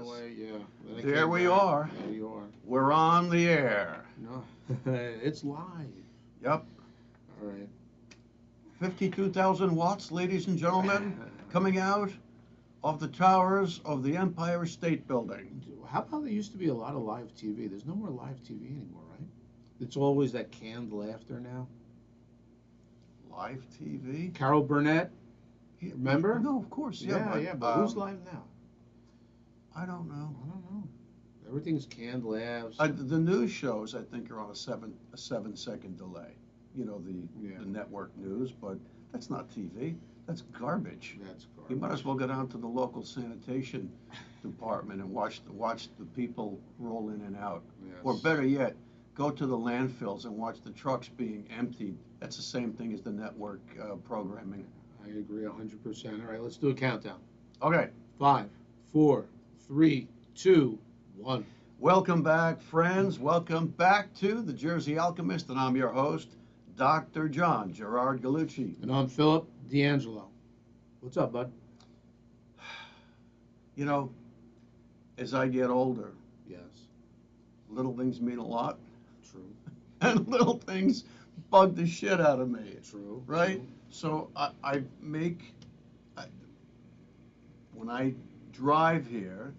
way. Yeah. There we are. There you are. We're on the air. No, it's live. Yep. All right. 52,000 watts, ladies and gentlemen, coming out of the towers of the Empire State Building. How about there used to be a lot of live TV? There's no more live TV anymore, right? It's always that canned laughter now. Live TV? Carol Burnett, remember? No, of course. Yeah, but who's live now? I don't know. I don't know. Everything's canned laughs. The news shows, I think, are on a 7-second delay. You know, the network news, but that's not TV. That's garbage. That's garbage. You might as well go down to the local sanitation department and watch the people roll in and out. Yes. Or better yet, go to the landfills and watch the trucks being emptied. That's the same thing as the network programming. I agree 100%. All right, let's do a countdown. Okay. 5, 4, 3, 2, 1. Welcome back, friends. Welcome back to the Jersey Alchemist, and I'm your host, Dr. John Gerard Gallucci. And I'm Philip D'Angelo. What's up, bud? You know, as I get older, Yes. little things mean a lot, True. and little things bug the shit out of me. True. Right? True. So when I drive here,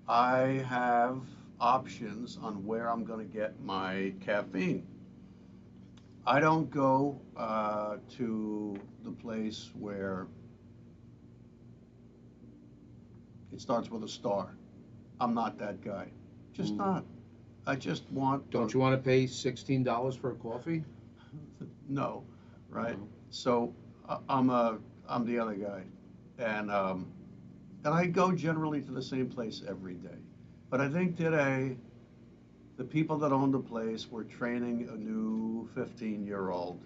I have options on where I'm going to get my caffeine. I don't go to the place where it starts with a star. I'm not that guy. Just not. I just want. Don't you want to pay $16 for a coffee? No, right? No. So I'm the other guy, and I go generally to the same place every day. But I think today, the people that own the place were training a new 15-year-old.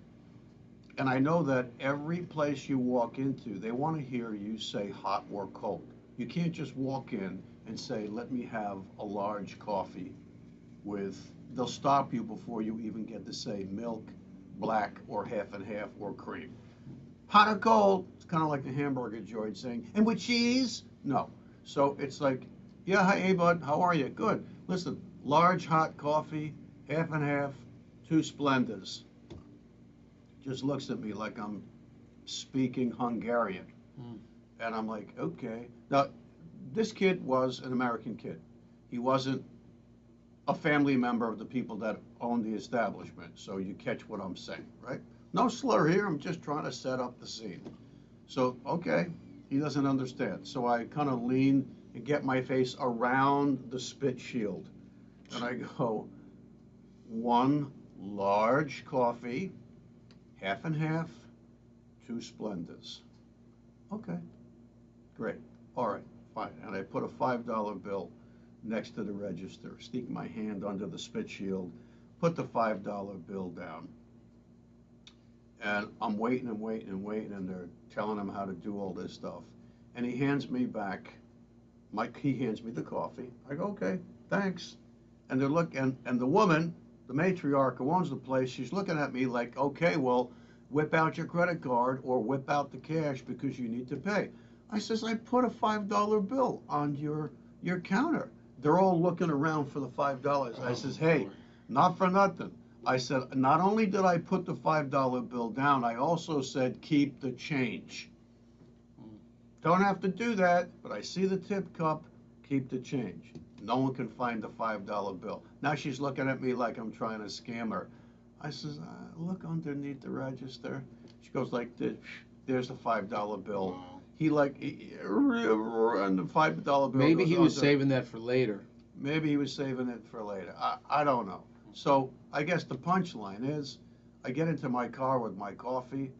And I know that every place you walk into, they want to hear you say hot or cold. You can't just walk in and say, let me have a large coffee they'll stop you before you even get to say milk, black, or half and half, or cream. Hot or cold, it's kind of like the hamburger joint saying, and with cheese? No. So it's like, yeah, hi, hey, bud, how are you? Good. Listen, large hot coffee, half and half, 2 Splendas. Just looks at me like I'm speaking Hungarian. And I'm like, okay. Now, this kid was an American kid. He wasn't a family member of the people that owned the establishment. So you catch what I'm saying, right? No slur here. I'm just trying to set up the scene. So, okay, he doesn't understand. So I kind of lean and get my face around the spit shield. And I go, 1 large coffee, half and half, 2 Splendas. Okay, great. All right, fine. And I put a $5 bill next to the register, sneak my hand under the spit shield, put the $5 bill down. And I'm waiting and waiting and waiting, and they're telling him how to do all this stuff. And he hands me back, he hands me the coffee. I go, okay, thanks. And they're looking, and the woman, the matriarch who owns the place, she's looking at me like, okay, well, whip out your credit card or whip out the cash because you need to pay. I says, I put a $5 bill on your counter. They're all looking around for the $5. I says, hey, not for nothing. I said, not only did I put the $5 bill down, I also said, keep the change. Don't have to do that, but I see the tip cup, keep the change. No one can find the $5 bill. Now she's looking at me like I'm trying to scam her. I says, look underneath the register. She goes like this, there's the $5 bill. And the $5 bill. Maybe he was saving that for later. Maybe he was saving it for later. I don't know. So I guess the punchline is, I get into my car with my coffee,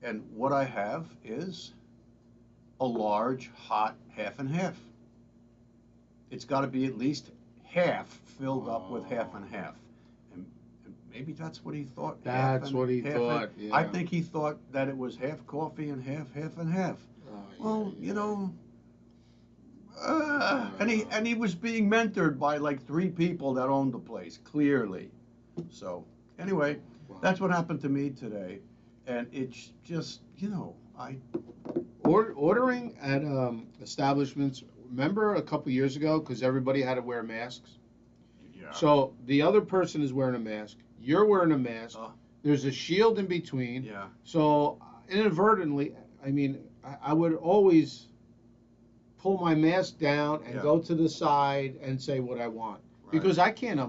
and what I have is a large, hot half and half. It's got to be at least half filled up with half and half. And maybe that's what he thought. That's what he thought, yeah. I think he thought that it was half coffee and half and half. Well, you know, and he was being mentored by like 3 people that owned the place, clearly. So anyway, that's what happened to me today, and it's just, you know, ordering at establishments remember a couple years ago, because everybody had to wear masks. Yeah. So the other person is wearing a mask. You're wearing a mask. Uh, There's a shield in between. yeah. So inadvertently, I mean, I would always pull my mask down and Yeah. go to the side and say what I want Right. because I can't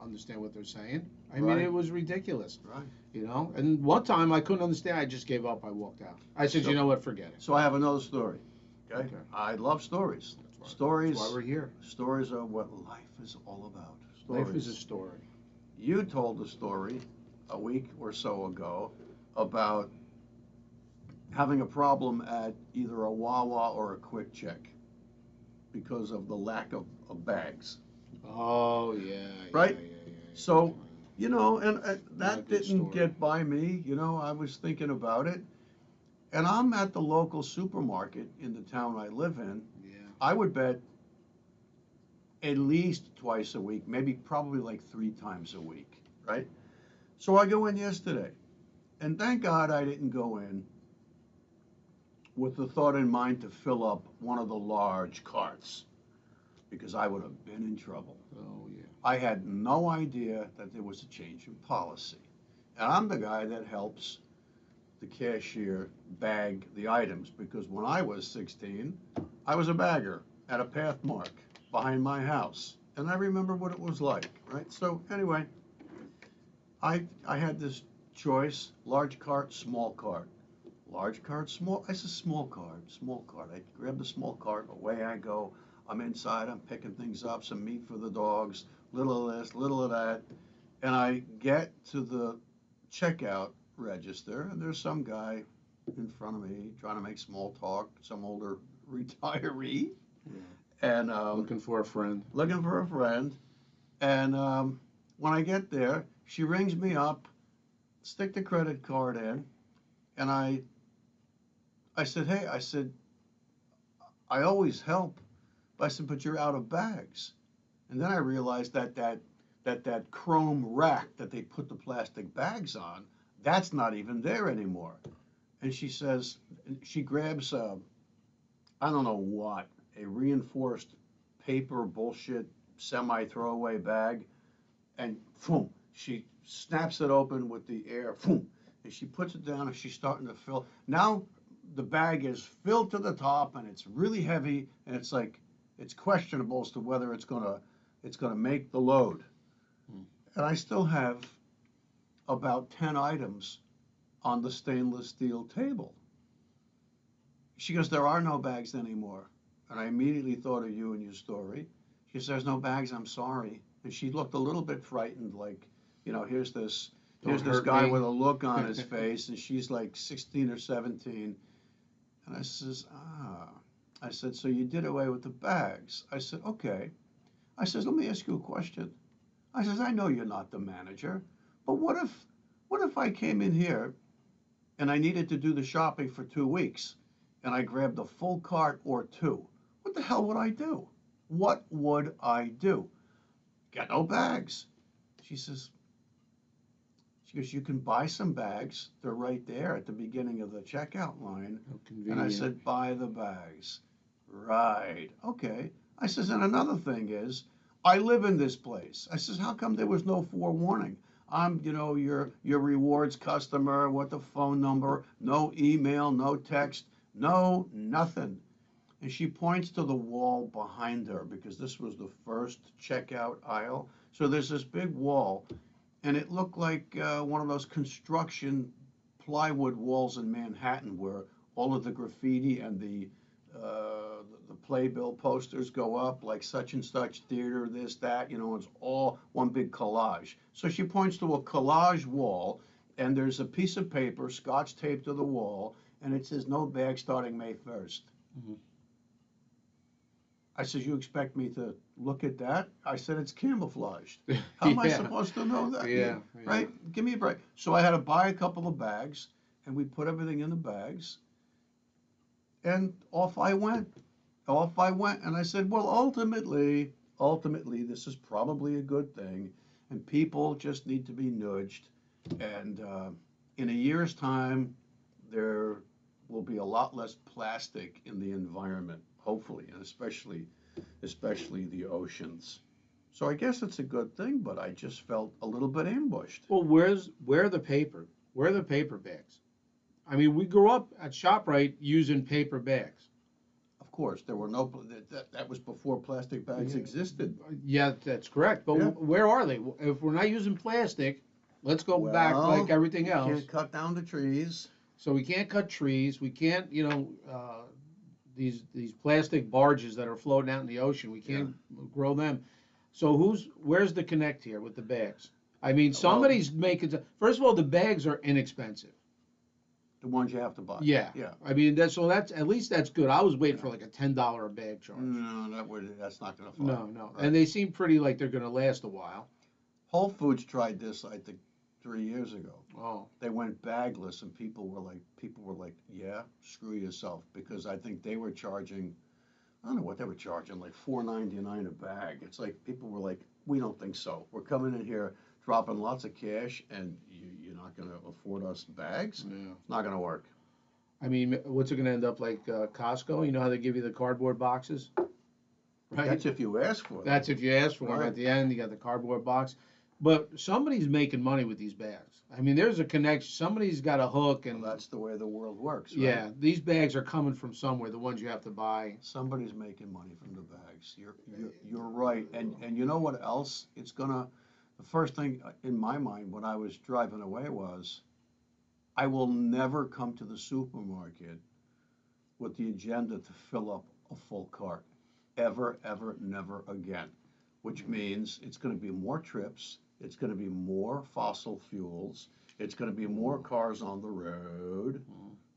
understand what they're saying. I mean, Right. it was ridiculous, Right. you know. And one time I couldn't understand. I just gave up. I walked out. I said, So- you know what, forget it. So I have another story. Okay. Okay. I love stories. That's Stories. That's why we're here. Stories are what life is all about. Life is a story. You told a story a week or so ago about having a problem at either a Wawa or a Quick Check because of the lack of bags. Oh yeah. Right? Yeah. So, you know, and that good didn't story. get by me. You know, I was thinking about it. And I'm at the local supermarket in the town I live in. Yeah. I would bet at least twice a week, maybe probably like 3 times a week, right? So I go in yesterday, and thank God I didn't go in with the thought in mind to fill up one of the large carts, because I would have been in trouble. Oh yeah. I had no idea that there was a change in policy. And I'm the guy that helps the cashier bag the items, because when I was 16, I was a bagger at a Pathmark behind my house. And I remember what it was like, right? So anyway, I had this choice, large cart, small cart. Large cart, small, I said small cart, small cart. I grab the small cart, away I go. I'm inside, I'm picking things up, some meat for the dogs, little of this, little of that. And I get to the checkout register, and there's some guy in front of me trying to make small talk, some older retiree. Yeah. And Looking for a friend. looking for a friend. And when I get there, she rings me up, stick the credit card in, and I said, hey, I said, I always help. But I said, but you're out of bags. And then I realized that chrome rack that they put the plastic bags on, that's not even there anymore. And she says, she grabs, I don't know what, a reinforced paper bullshit semi-throwaway bag, and boom, she snaps it open with the air, boom, and she puts it down and she's starting to fill. Now the bag is filled to the top and it's really heavy, and it's like, it's questionable as to whether it's gonna make the load. And I still have about 10 items on the stainless steel table. She goes, there are no bags anymore. And I immediately thought of you and your story. She says, there's no bags, I'm sorry. And she looked a little bit frightened, like, you know, here's this hurt guy me. with a look on his face, and she's like 16 or 17. And I says, I said, so you did away with the bags. I said, okay. I says, let me ask you a question. I says, I know you're not the manager, but what if I came in here and I needed to do the shopping for 2 weeks, and I grabbed a full cart or two? What the hell would I do? What would I do? Got no bags. She goes, you can buy some bags. They're right there at the beginning of the checkout line. How And I convenient. said, buy the bags. Right. Okay. I says, and another thing is, I live in this place. I says, how come there was no forewarning? I'm, you know, your rewards customer, what the phone number, no email, no text, no nothing. And she points to the wall behind her, because this was the first checkout aisle. So there's this big wall, and it looked like one of those construction plywood walls in Manhattan, where all of the graffiti and the playbill posters go up, like such and such theater, this, that, you know, it's all one big collage. So she points to a collage wall, and there's a piece of paper scotch taped to the wall, and it says no bag starting May 1st. Mhm. I said, you expect me to look at that? I said, it's camouflaged. How am I Yeah. supposed to know that? Yeah. Right? Give me a break. So I had to buy a couple of bags, and we put everything in the bags, and off I went. Off I went, and I said, well, ultimately, this is probably a good thing, and people just need to be nudged. And in a year's time, there will be a lot less plastic in the environment. hopefully, and especially the oceans. So I guess it's a good thing, but I just felt a little bit ambushed. Well, where are the paper? Where are the paper bags? I mean, we grew up at ShopRite using paper bags. Of course, there were no, that was before plastic bags existed. Yeah, that's correct. But Yeah. where are they? If we're not using plastic, let's go back like Well, everything you else. can't cut down the trees. So we can't cut trees. We can't, these plastic barges that are floating out in the ocean. We can't grow them. So where's the connect here with the bags? I mean, somebody's making. First of all, the bags are inexpensive. The ones you have to buy. Yeah. Yeah. I mean, that's at least that's good. I was waiting for like a $10 a bag charge. No, that's not gonna fly. No. Right. And they seem pretty like they're gonna last a while. Whole Foods tried this, I think, 3 years ago. Oh. They went bagless, and people were like, yeah, screw yourself, because I think they were charging, I don't know what they were charging, like $4.99 a bag. It's like people were like, we don't think so. We're coming in here dropping lots of cash, and you're not gonna afford us bags. Yeah. It's not gonna work. I mean, what's it gonna end up like Costco? You know how they give you the cardboard boxes? Right. That's if you ask for it. That's if you ask for them. Right. At the end, you got the cardboard box. But somebody's making money with these bags. I mean, there's a connection. Somebody's got a hook, and Well, that's the way the world works, right? yeah, these bags are coming from somewhere. The ones you have to buy. Somebody's making money from the bags. You're right. And you know what else? The first thing in my mind when I was driving away was, I will never come to the supermarket with the agenda to fill up a full cart. Ever, ever, never again. Which means it's going to be more trips. It's going to be more fossil fuels. It's going to be more cars on the road.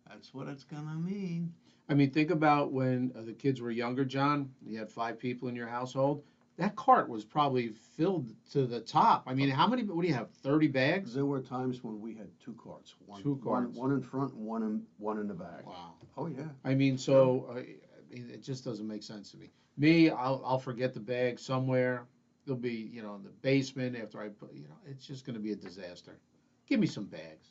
That's what it's going to mean. I mean, think about when the kids were younger, John. You had 5 people in your household. That cart was probably filled to the top. I mean, how many? What do you have? 30 bags? There were times when we had 2 carts. Two carts. One in front and one in the back. Wow. Oh, yeah. I mean, so I mean, it just doesn't make sense to me. Me, I'll forget the bag somewhere. They'll be, in the basement after I put, it's just going to be a disaster. Give me some bags.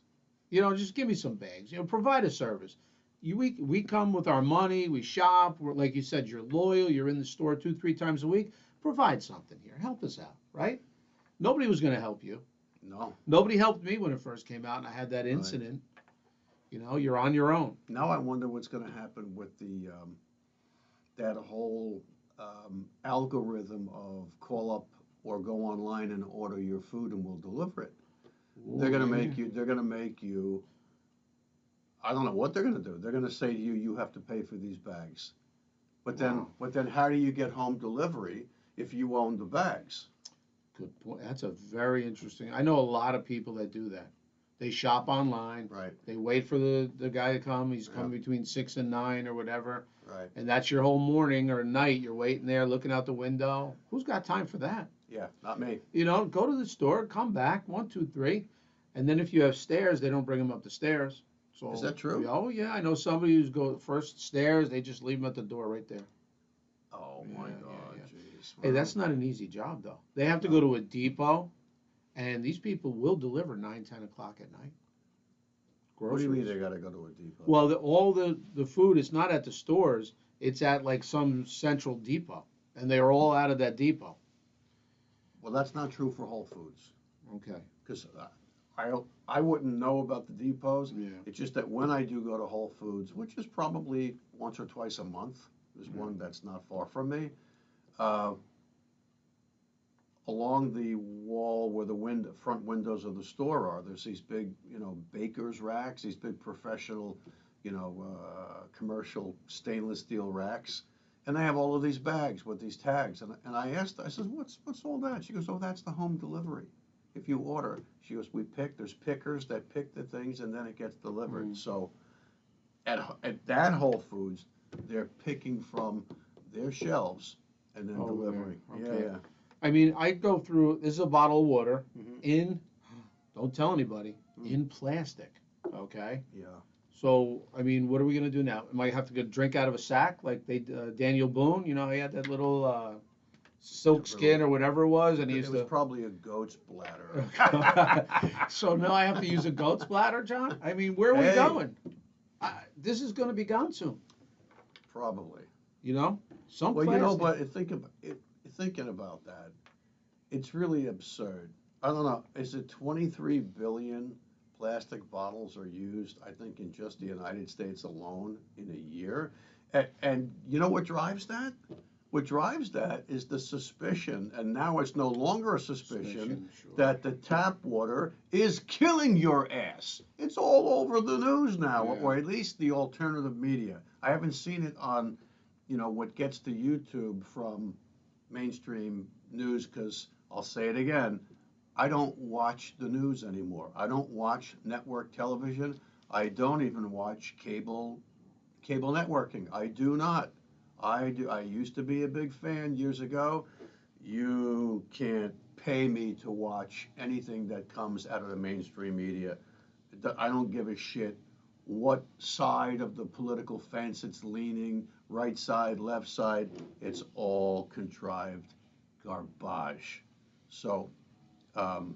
Just give me some bags. Provide a service. We come with our money. We shop. Like you said, you're loyal. You're in the store 2-3 times a week. Provide something here. Help us out, right? Nobody was going to help you. No. Nobody helped me when it first came out and I had that incident. Right. You're on your own. Now I wonder what's going to happen with that whole algorithm of call up or go online and order your food and we'll deliver it. Ooh, They're going to make you, I don't know what they're going to do. They're going to say to you, you have to pay for these bags. But then how do you get home delivery if you own the bags? Good point. That's a very interesting. I know a lot of people that do that. They shop online. Right. They wait for the guy to come. He's coming between 6 and 9 or whatever. Right. And that's your whole morning or night. You're waiting there, looking out the window. Who's got time for that? Yeah, not me. Go to the store, come back, 1, 2, 3, and then if you have stairs, they don't bring them up the stairs. So Is that true? Oh yeah, I know somebody who's go first stairs. They just leave them at the door right there. Oh my Yeah, God, yeah. jeez. Hey, that's not an easy job though. They have to go to a depot, and these people will deliver 9, 10 o'clock at night. What do you mean they got to go to a depot? Well, all the food is not at the stores. It's at like some central depot, and they are all out of that depot. Well, that's not true for Whole Foods. Okay. Because I wouldn't know about the depots. Yeah. It's just that when I do go to Whole Foods, which is probably once or twice a month, there's one that's not far from me. Along the wall where the front windows of the store are, there's these big, baker's racks, these big professional, commercial stainless steel racks. And they have all of these bags with these tags. And I asked, I said, what's all that? She goes, oh, that's the home delivery. If you order, she goes, there's pickers that pick the things and then it gets delivered. Mm. So at that Whole Foods, they're picking from their shelves and then delivering. Okay. Yeah. I mean, I go through, this is a bottle of water Mhm. don't tell anybody, in plastic, okay? Yeah. So, I mean, what are we gonna do now? Am I have to go drink out of a sack like Daniel Boone, he had that little silk skin or whatever it was, and he It used was to. probably a goat's bladder. So now I have to use a goat's bladder, John? I mean, where are we Hey. going? This is gonna be gone soon. Probably. You know, some Well, you know, plastic. but thinking about that, it's really absurd. I don't know. Is it 23 billion plastic bottles are used? I think in just the United States alone in a year. And you know what drives that? What drives that is the suspicion, and now it's no longer a suspicion, Suspicion, sure. that the tap water is killing your ass. It's all over the news now, Yeah. or at least the alternative media. I haven't seen it on, what gets to YouTube from mainstream news, because I'll say it again, I don't watch the news anymore. I don't watch network television. I don't even watch cable networking. I do not. I used to be a big fan years ago. You can't pay me to watch anything that comes out of the mainstream media. I don't give a shit what side of the political fence it's leaning, right side, left side. It's all contrived garbage. So, um,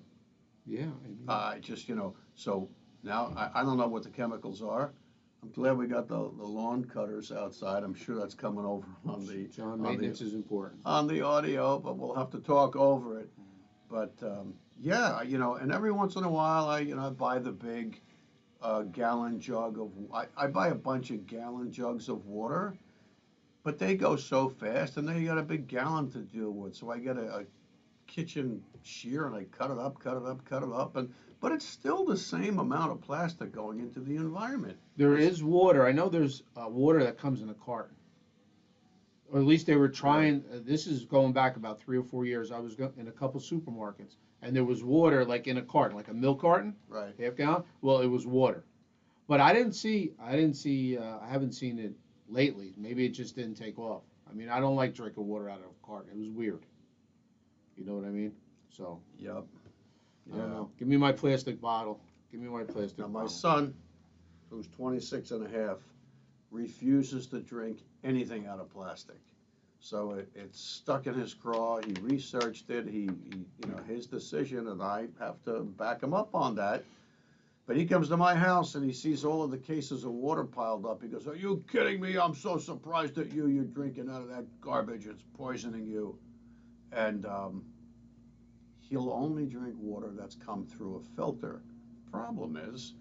Yeah. I mean, I just, so now I don't know what the chemicals are. I'm glad we got the lawn cutters outside. I'm sure that's coming over John, on the maintenance is important. on the audio, but we'll have to talk over it. But yeah, and every once in a while, I buy the big gallon jug of. I buy a bunch of gallon jugs of water, but they go so fast, and then you got a big gallon to deal with. So I get a kitchen shear and I cut it up, cut it up, cut it up, and but it's still the same amount of plastic going into the environment. There It's is water. I know there's water that comes in a carton, or at least they were right, trying. This is going back about 3 or 4 years. I was in a couple supermarkets, and there was water like in a carton, like a milk carton, right. half gallon. Well, it was water, but I haven't seen it lately. Maybe it just didn't take off. I mean, I don't like drinking water out of a carton. It was weird. You know what I mean? So Yep. I don't Yeah. know. Give me my plastic bottle. Give me my Now plastic my bottle. son, who's 26 and a half, refuses to drink anything out of plastic. So it's stuck in his craw. He researched it. His decision, and I have to back him up on that. But he comes to my house and he sees all of the cases of water piled up. He goes, "Are you kidding me? I'm so surprised at you. You're drinking out of that garbage. It's poisoning you." And he'll only drink water that's come through a filter. Problem is,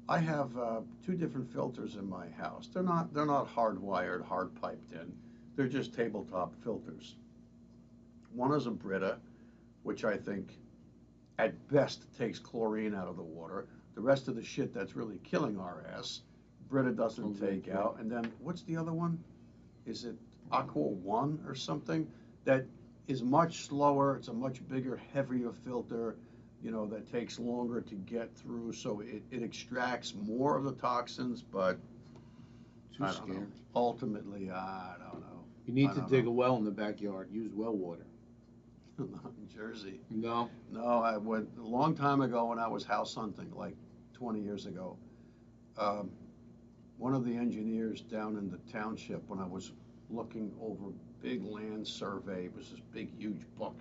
I have two different filters in my house. They're not hardwired, hard piped in. They're just tabletop filters. One is a Brita, which I think at best takes chlorine out of the water. The rest of the shit that's really killing our ass, Brita doesn't take out. And then what's the other one? Is it Aqua One or something? That is much slower. It's a much bigger, heavier filter, that takes longer to get through. So it extracts more of the toxins, but Too I don't know. scared. Ultimately, I don't know. You need I to don't dig know. a well in the backyard. Use well water. Not in Jersey. No. No, I went a long time ago when I was house hunting, like 20 years ago. Um, One of the engineers down in the township, when I was looking over big land survey, it was this big, huge book,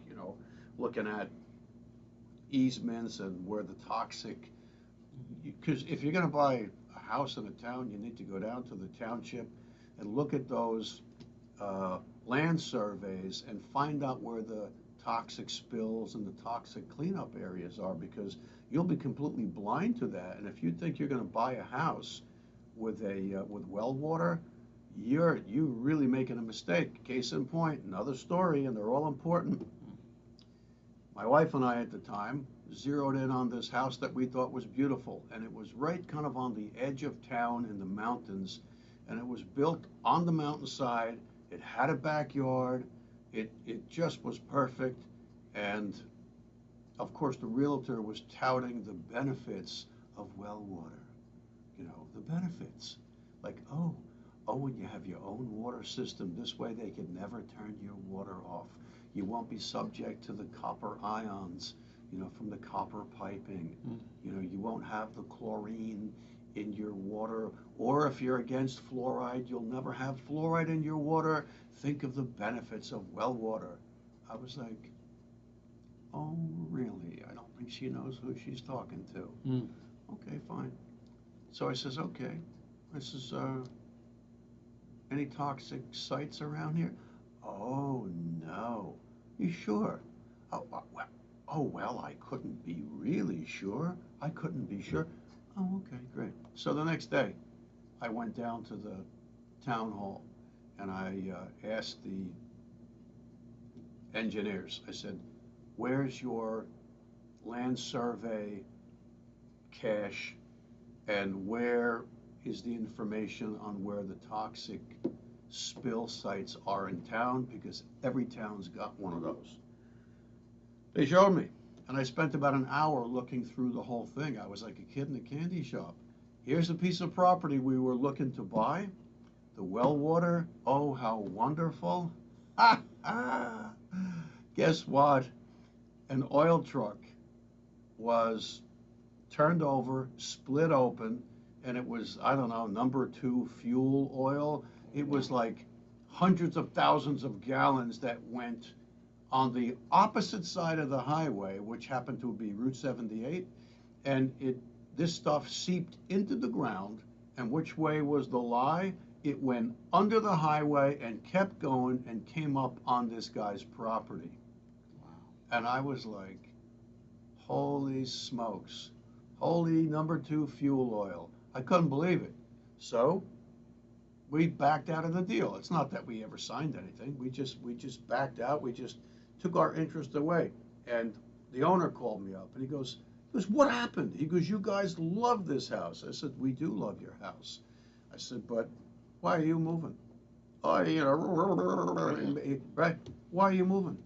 looking at easements and where the toxic, because if you're going to buy a house in a town, you need to go down to the township and look at those land surveys and find out where the toxic spills and the toxic cleanup areas are, because you'll be completely blind to that. And if you think you're going to buy a house with well water, you really making a mistake. Case in point, another story, and they're all important. My wife and I at the time zeroed in on this house that we thought was beautiful, and it was right kind of on the edge of town in the mountains, and it was built on the mountainside. It had a backyard. It just was perfect, and of course the realtor was touting the benefits of well water. The benefits. Like, when you have your own water system, this way they can never turn your water off. You won't be subject to the copper ions, from the copper piping. You won't have the chlorine in your water. Or if you're against fluoride, you'll never have fluoride in your water. Think of the benefits of well water. I was like, oh, really? I don't think she knows who she's talking to. Mm. Okay, fine. So I says, okay. I says, any toxic sites around here? Oh, no. You sure? Oh, well, I couldn't be really sure. I couldn't be sure. Oh, okay, great. So the next day, I went down to the town hall and I asked the engineers, I said, where's your land survey cache and where is the information on where the toxic spill sites are in town? Because every town's got one of those. They showed me, and I spent about an hour looking through the whole thing. I was like a kid in a candy shop. Here's a piece of property we were looking to buy. The well water, oh, how wonderful. Ha ha! Guess what? An oil truck was turned over, split open, and it was, I don't know, number two fuel oil. It was like hundreds of thousands of gallons that went on the opposite side of the highway, which happened to be Route 78, and this stuff seeped into the ground. And which way was the lie? It went under the highway and kept going and came up on this guy's property. Wow. And I was like, holy smokes, holy number two fuel oil. I couldn't believe it. So we backed out of the deal. It's not that we ever signed anything. We just backed out. We just took our interest away. And the owner called me up and he goes, what happened? He goes, you guys love this house. I said, we do love your house. I said, but why are you moving? Oh, you know, right? Why are you moving?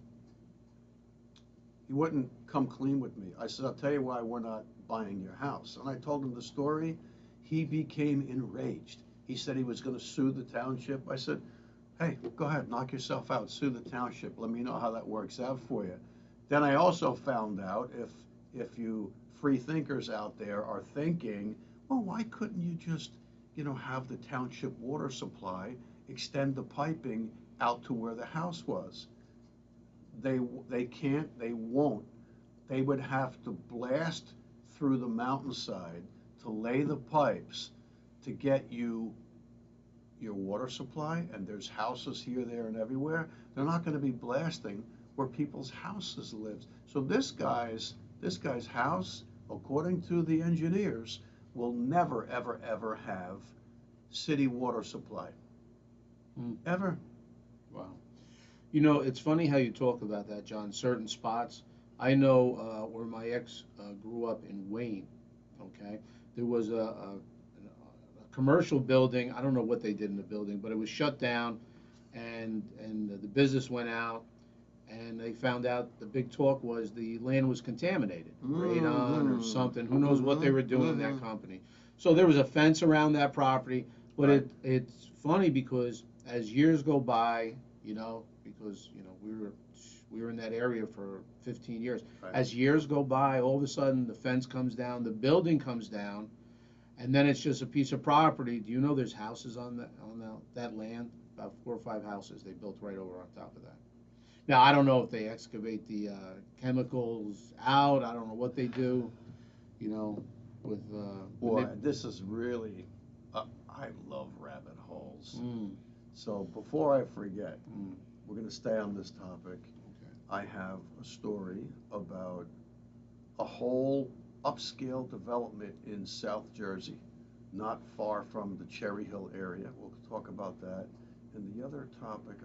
He wouldn't come clean with me. I said, I'll tell you why we're not buying your house. And I told him the story. He became enraged. He said he was going to sue the township. I said, hey, go ahead, knock yourself out, sue the township. Let me know how that works out for you. Then I also found out if you free thinkers out there are thinking, well, why couldn't you just, have the township water supply extend the piping out to where the house was? They can't, they won't. They would have to blast through the mountainside to lay the pipes to get you your water supply, and there's houses here, there, and everywhere. They're not going to be blasting where people's houses live. So this guy's house, according to the engineers, will never, ever, ever have city water supply. Ever. Wow. It's funny how you talk about that, John. Certain spots. I know where my ex grew up in Wayne. Okay, there was a commercial building. I don't know what they did in the building, but it was shut down, and the business went out, and they found out the big talk was the land was contaminated, radon or something. Who knows what they were doing in that company? So there was a fence around that property, but Right. it's funny because as years go by, because we were in that area for 15 years. Right. As years go by, all of a sudden the fence comes down, the building comes down, and then it's just a piece of property. Do you know there's houses on that land? About 4 or 5 houses they built right over on top of that. Now I don't know if they excavate the chemicals out. I don't know what they do. With Boy, this is really, I love rabbit holes. So before I forget, we're going to stay on this topic. Okay. I have a story about a whole upscale development in South Jersey, not far from the Cherry Hill area. We'll talk about that. And the other topic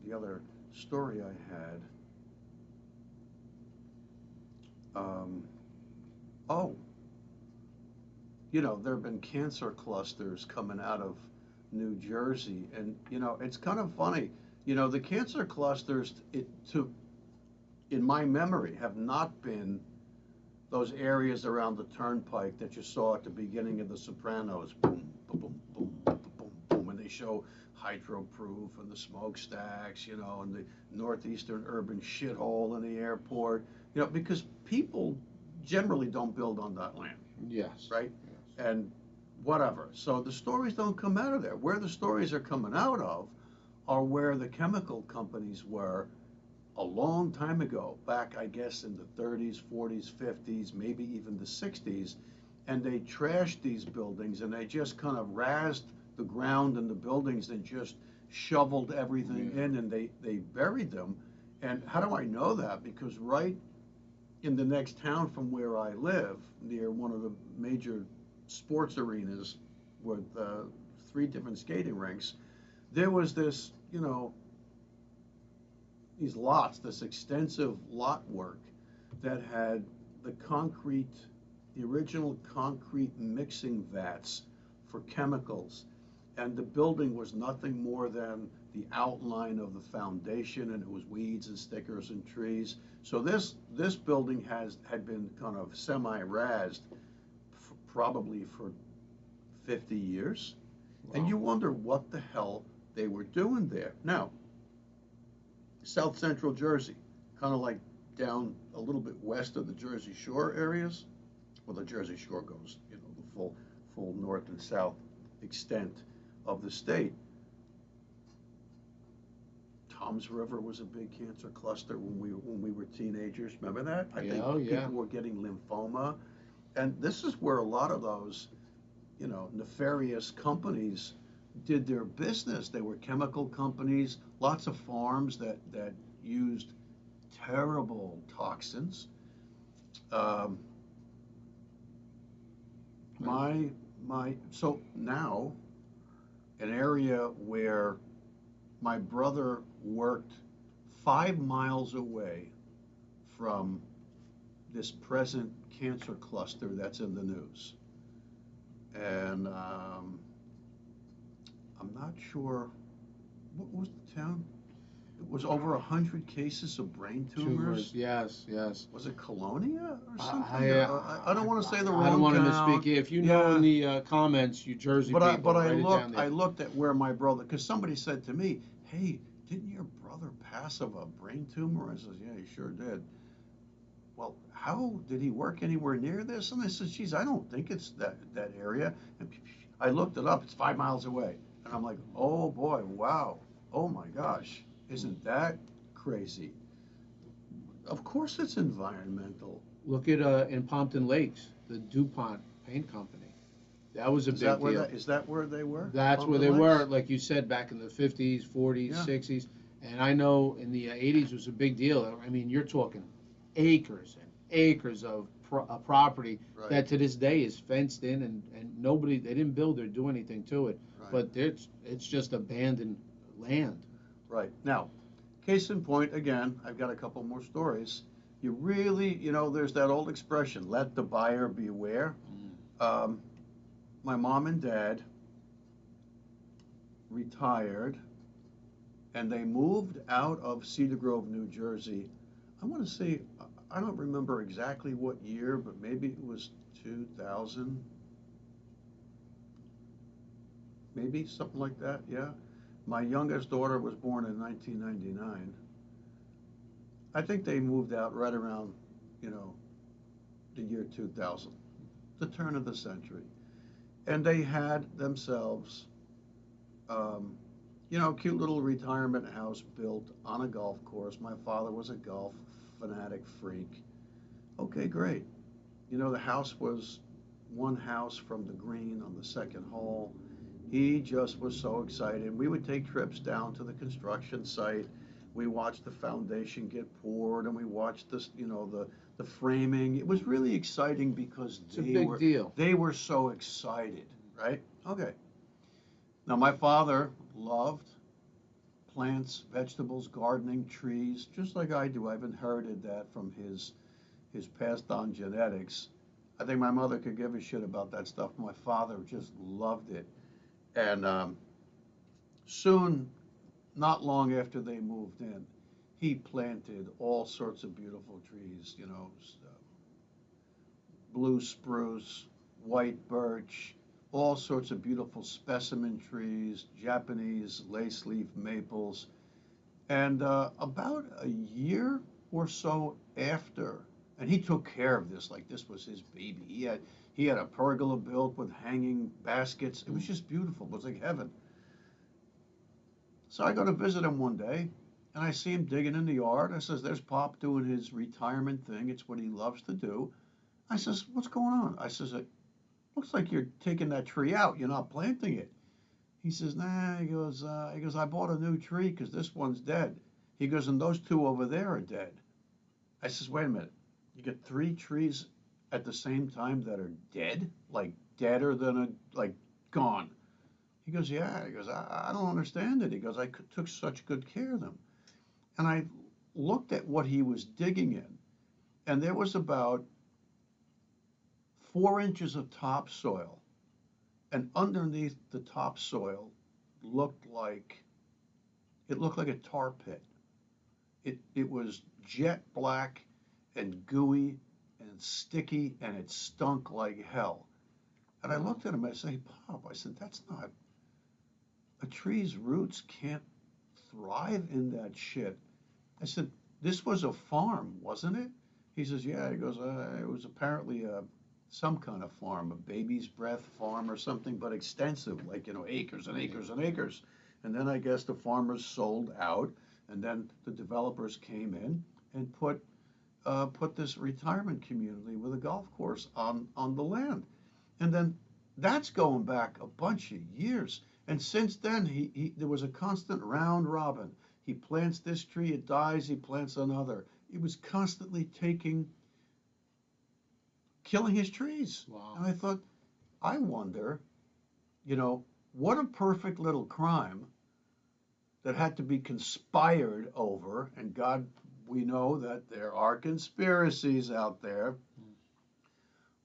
the other story I had, there have been cancer clusters coming out of New Jersey. And, it's kind of funny. The cancer clusters, in my memory, have not been those areas around the turnpike that you saw at the beginning of The Sopranos. Boom, boom, boom, boom, boom, boom, boom. And they show hydro-proof and the smokestacks, and the northeastern urban shithole in the airport, because people generally don't build on that land. Yes. Right? Yes. And whatever. So the stories don't come out of there. Where the stories are coming out of are where the chemical companies were a long time ago, back, I guess, in the 30s, 40s, 50s, maybe even the 60s, and they trashed these buildings and they just kind of razzed the ground and the buildings and just shoveled everything in, and they buried them. And how do I know that? Because right in the next town from where I live, near one of the major sports arenas with three different skating rinks, there was this, these lots, this extensive lot work that had the concrete, the original concrete mixing vats for chemicals. And the building was nothing more than the outline of the foundation, and it was weeds and stickers and trees. So this building had been kind of semi-razed probably for 50 years. Wow. And you wonder what the hell they were doing there. Now, South Central Jersey, kind of like down a little bit west of the Jersey Shore areas. Well, the Jersey Shore goes, the full north and south extent of the state. Tom's River was a big cancer cluster when we were teenagers. Remember that? I think people were getting lymphoma, and this is where a lot of those, nefarious companies did their business. They were chemical companies, lots of farms that used terrible toxins. So now, an area where my brother worked 5 miles away from this present cancer cluster that's in the news. And I'm not sure, what was the town? It was over 100 cases of brain tumors. Yes. Was it Colonia or something? I don't want to say the wrong town. I don't want to misspeak. If you know in the comments, you Jersey people, but I looked at where my brother, because somebody said to me, "Hey, didn't your brother pass of a brain tumor?" I said, "Yeah, he sure did." Well, how did he work anywhere near this? And I said, "Geez, I don't think it's that area." And I looked it up. It's 5 miles away, and I'm like, "Oh boy, wow, oh my gosh, isn't that crazy?" Of course, it's environmental. Look at in Pompton Lakes, the DuPont paint company. That was a big deal. Is that where they were? That's where they were, like you said, back in the 50s, 40s, 60s. And I know in the 80s it was a big deal. I mean, you're talking acres and acres of property that to this day is fenced in, and they didn't build or do anything to it. But it's just abandoned land. Right. Now, case in point, again, I've got a couple more stories. You really, there's that old expression, let the buyer beware. My mom and dad retired, and they moved out of Cedar Grove, New Jersey. I want to say, I don't remember exactly what year, but maybe it was 2000, maybe something like that, yeah. My youngest daughter was born in 1999. I think they moved out right around, the year 2000, the turn of the century. And they had themselves, cute little retirement house built on a golf course. My father was a golf fanatic freak. Okay, great. The house was one house from the green on the second hole. He just was so excited. We would take trips down to the construction site. We watched the foundation get poured, and we watched this, the framing. It was really exciting because it's a big deal. They were so excited, right? Okay. Now, my father loved plants, vegetables, gardening, trees, just like I do. I've inherited that from his passed on genetics. I think my mother could give a shit about that stuff. My father just loved it. And soon, not long after they moved in, he planted all sorts of beautiful trees, blue spruce, white birch, all sorts of beautiful specimen trees, Japanese lace leaf maples. And about a year or so after, and he took care of this like this was his baby. He had a pergola built with hanging baskets. It was just beautiful. It was like heaven. So I go to visit him one day, and I see him digging in the yard. I says, "There's Pop doing his retirement thing. It's what he loves to do." I says, "What's going on?" I says, "It looks like you're taking that tree out. You're not planting it." He says, nah, he goes, I bought a new tree because this one's dead. He goes, and those two over there are dead. I says, wait a minute. You get three trees at the same time that are dead? Like deader than like gone. He goes, yeah. He goes, I don't understand it. He goes, took such good care of them. And I looked at what he was digging in, and there was about 4 inches of topsoil. And underneath the topsoil looked like it looked like a tar pit. It was jet black and gooey and sticky, and it stunk like hell. And I looked at him, I said, Pop, I said, that's not, a tree's roots can't thrive in that shit. I said, this was a farm, wasn't it? He says, yeah. He goes, it was apparently some kind of farm, a baby's breath farm or something, but extensive, like, acres and acres and acres. And then I guess the farmers sold out, and then the developers came in and put this retirement community with a golf course on the land. And then that's going back a bunch of years. And since then, there was a constant round robin. He plants this tree, it dies, he plants another. He was constantly killing his trees. Wow. And I thought, I wonder, what a perfect little crime that had to be conspired over, and God, we know that there are conspiracies out there.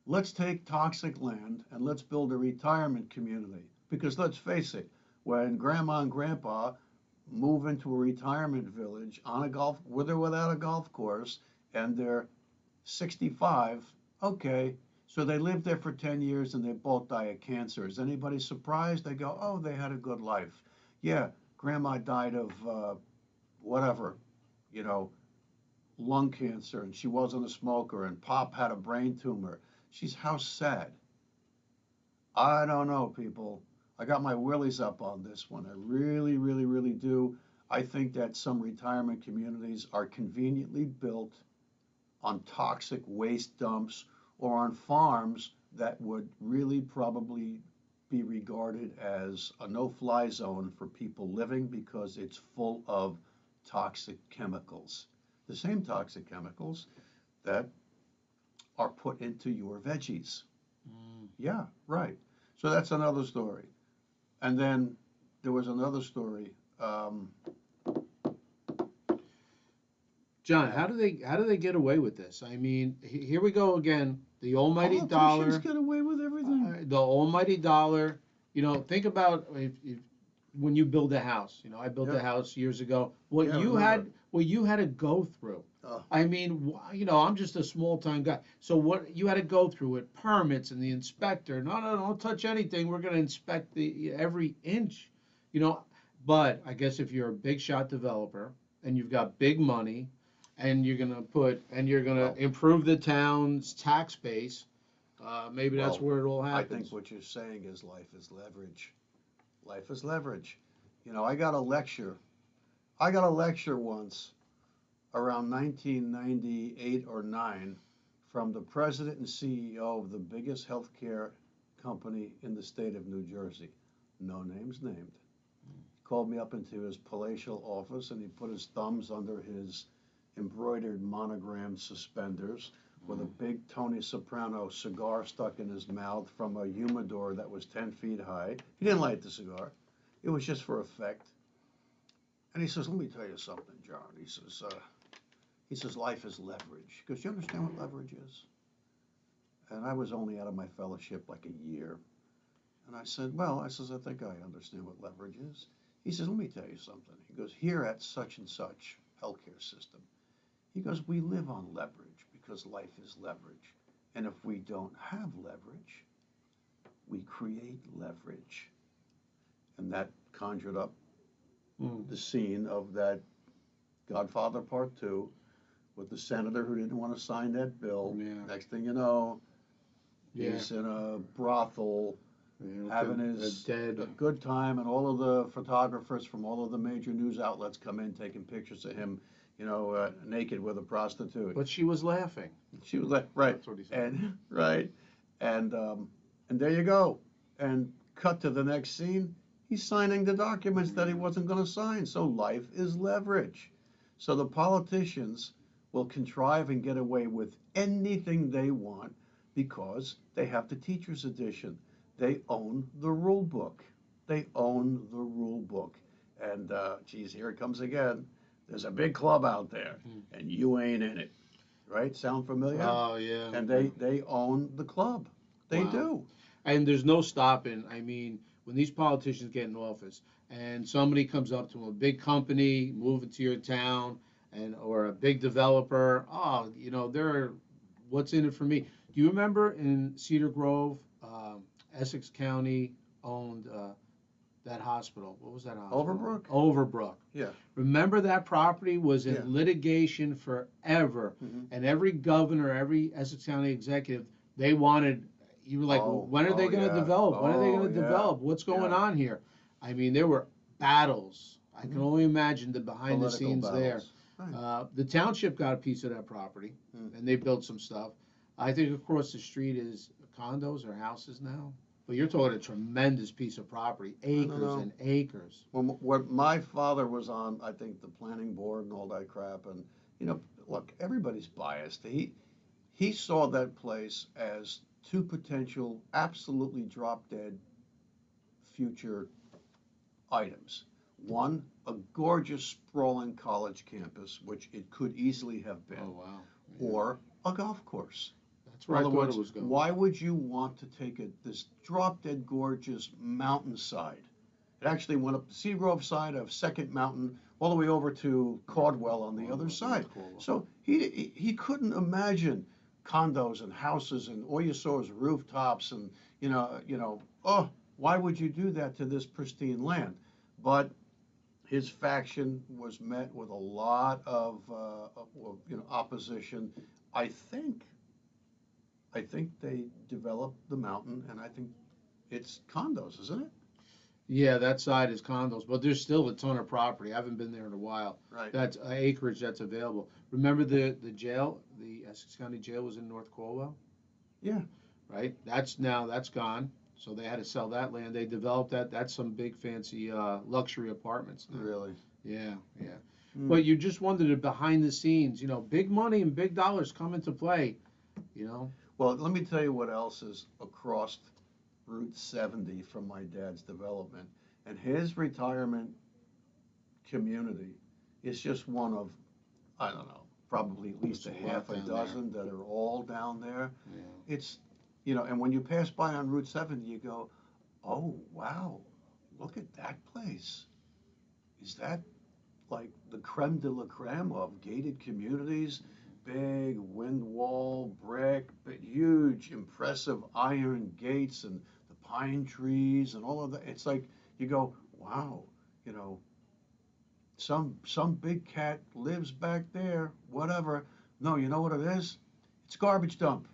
Let's take toxic land and let's build a retirement community. Because let's face it, when Grandma and Grandpa move into a retirement village with or without a golf course, and they're 65, okay, so they lived there for 10 years and they both die of cancer. Is anybody surprised? They go, oh, they had a good life. Yeah, Grandma died of whatever, lung cancer, and she wasn't a smoker, and Pop had a brain tumor. She's how sad. I don't know, people. I got my willies up on this one. I really, really, really do. I think that some retirement communities are conveniently built on toxic waste dumps or on farms that would really probably be regarded as a no-fly zone for people living because it's full of toxic chemicals. The same toxic chemicals that are put into your veggies. Yeah, right. So that's another story. And then there was another story. John, how do they get away with this? I mean, here we go again. The almighty Politicians dollar. get away with everything. The almighty dollar. Think about when you build a house. I built a house years ago. What you had to go through. I mean, I'm just a small time guy. So what you had to go through with permits and the inspector. No, don't touch anything. We're going to inspect every inch. But I guess if you're a big shot developer and you've got big money, and you're gonna improve the town's tax base, maybe that's where it all happens. I think what you're saying is life is leverage. Life is leverage. I got a lecture once around 1998 or 9 from the president and CEO of the biggest healthcare company in the state of New Jersey. No names named. Called me up into his palatial office, and he put his thumbs under his embroidered monogram suspenders with a big Tony Soprano cigar stuck in his mouth from a humidor that was 10 feet high. He didn't light the cigar. It was just for effect. And he says, let me tell you something, John. He says, life is leverage. He goes, you understand what leverage is? And I was only out of my fellowship like a year. And I said, I think I understand what leverage is. He says, let me tell you something. He goes, here at such and such healthcare system, he goes, we live on leverage because life is leverage. And if we don't have leverage, we create leverage. And that conjured up the scene of that Godfather Part 2 with the senator who didn't want to sign that bill. Yeah. Next thing you know, he's in a brothel having a good time, and all of the photographers from all of the major news outlets come in taking pictures of him, naked with a prostitute. But she was laughing. She was like, right. That's what he said. And there you go. And cut to the next scene. He's signing the documents that he wasn't going to sign. So life is leverage. So the politicians will contrive and get away with anything they want because they have the teacher's edition. They own the rule book. They own the rule book. And geez, here it comes again. There's a big club out there, and you ain't in it. Right? Sound familiar? Oh, yeah. And they own the club. They Wow. do. And there's no stopping. I mean, when these politicians get in office and somebody comes up to them, a big company moving to your town, and or a big developer, oh, they're what's in it for me. Do you remember in Cedar Grove, Essex County owned that hospital? What was that hospital? Overbrook? Overbrook. Yeah. Remember that property was in Yeah. litigation forever, Mhm. and every governor, every Essex County executive, they wanted. You were like, Oh, when are they oh, going to yeah. develop? When are they Oh, going to yeah. develop? What's going Yeah. on here? I mean, there were battles. I can Mhm. only imagine the behind the Political scenes there. battles. Right. The township got a piece of that property, and they built some stuff. I think across the street is condos or houses now. But you're talking a tremendous piece of property, acres know. and acres. Well, what my father was on, I think, the planning board and all that crap, and look, everybody's biased. He saw that place as two potential, absolutely drop dead future items. One, a gorgeous, sprawling college campus, which it could easily have Oh been, wow! or a golf course. That's In where I other thought words, it was going. why would you want to take this drop dead gorgeous mountainside? It actually went up the Seagrove side of Second Mountain all the way over to Caldwell on the other side. So he couldn't imagine condos and houses and all you saw was rooftops and oh, why would you do that to this pristine land? But his faction was met with a lot of opposition. I think I think they developed the mountain, and I think it's condos, isn't it? Yeah, that side is condos, but there's still a ton of property. I haven't been there in a while. Right. That's acreage that's available. Remember the jail, the Essex County Jail was in North Caldwell, Yeah. right? That's gone. So they had to sell that land. They developed that. That's some big fancy luxury apartments now. Really. Yeah, yeah. Mm. But you just wondered the behind the scenes, big money and big dollars come into play, Well, let me tell you what else is across Route 70 from my dad's development. And his retirement community is just one of, I don't know, probably at least a There's a lot half a down there. dozen that are all down there. Yeah. It's, and when you pass by on Route 70, you go, oh, wow, look at that place. Is that like the creme de la creme of gated communities? Big wind wall, brick, but huge, impressive iron gates and the pine trees and all of that. It's like you go, wow, you know, some big cat lives back there, whatever. No, you know what it is? It's a garbage dump.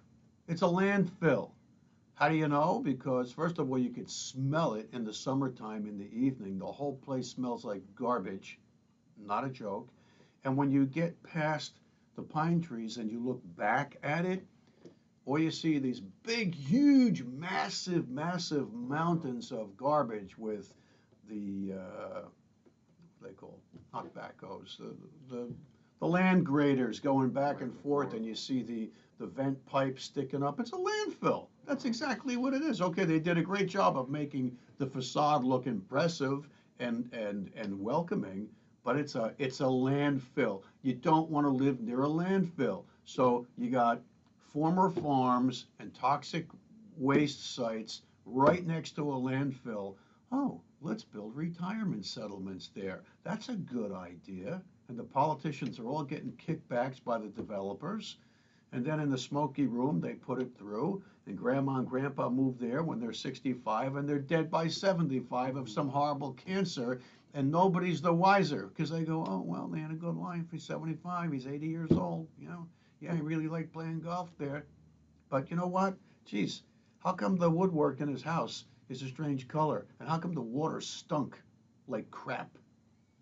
It's a landfill. How do you know? Because first of all, you could smell it in the summertime in the evening. The whole place smells like garbage. Not a joke. And when you get past the pine trees and you look back at it, all you see are these big, huge, massive, massive mountains of garbage with the what they call not backhoes, the land graders going back and forth, and you see the vent pipe sticking up. It's a landfill. That's exactly what it is. Okay, they did a great job of making the facade look impressive and welcoming, but it's a landfill. You don't want to live near a landfill. So you got former farms and toxic waste sites right next to a landfill. Oh, let's build retirement settlements there. That's a good idea. And the politicians are all getting kickbacks by the developers. And then in the smoky room, they put it through, and grandma and grandpa move there when they're 65, and they're dead by 75 of some horrible cancer, and nobody's the wiser, because they go, oh, well, they had a good life. He's 75, he's 80 years old, Yeah, he really liked playing golf there. But you know what? Geez, how come the woodwork in his house is a strange color? And how come the water stunk like crap?